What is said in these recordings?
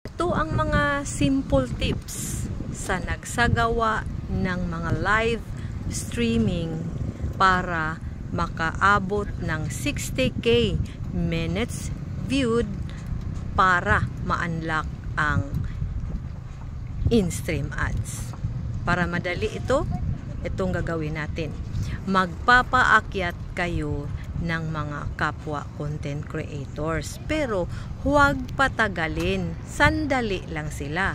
Ito ang mga simple tips sa nagsagawa ng mga live streaming para makaabot ng 60k minutes viewed para ma-unlock ang in-stream ads. Para madali itong gagawin natin. Magpapaakyat kayo ng mga kapwa content creators, pero huwag patagalin, sandali lang sila.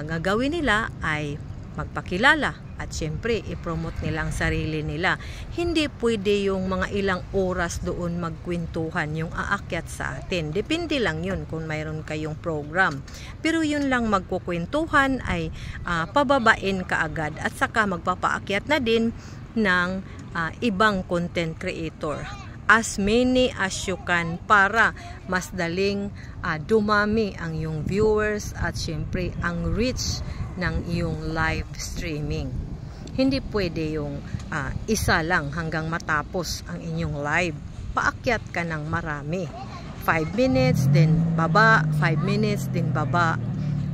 Gagawin nila ay magpakilala at syempre i-promote nila ang sarili nila. Hindi pwede yung mga ilang oras doon magkwentuhan yung aakyat sa atin. Depende lang yun kung mayroon kayong program, pero yun lang magkukwentuhan ay pababain kaagad at saka magpapaakyat na din ng ibang content creator, as many as you can, para mas daling dumami ang iyong viewers at syempre ang reach ng iyong live streaming. Hindi pwede yung isa lang hanggang matapos ang inyong live. Paakyat ka ng marami, 5 minutes din baba, 5 minutes din baba.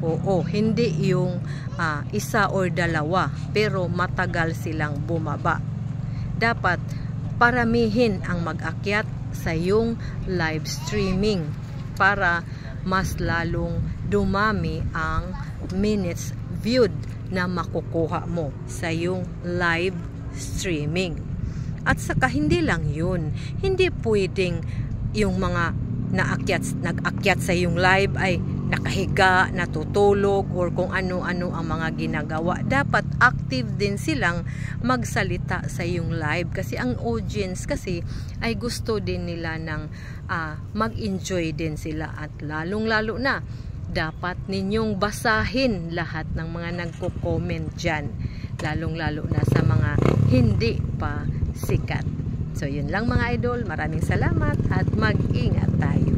Oo, hindi yung isa or dalawa pero matagal silang bumaba. Dapat paramihin ang mag-akyat sa iyong live streaming para mas lalong dumami ang minutes viewed na makukuha mo sa iyong live streaming. At saka hindi lang yun, hindi pwedeng yung mga nag-akyat sa iyong live ay nakahiga, natutulog, or kung ano-ano ang mga ginagawa. Dapat active din silang magsalita sa iyong live kasi ang audience kasi ay gusto din nila ng mag-enjoy din sila, at lalong-lalo na dapat ninyong basahin lahat ng mga nagko-comment dyan, lalong-lalo na sa mga hindi pa sikat. So yun lang mga idol, maraming salamat at mag-ingat tayo.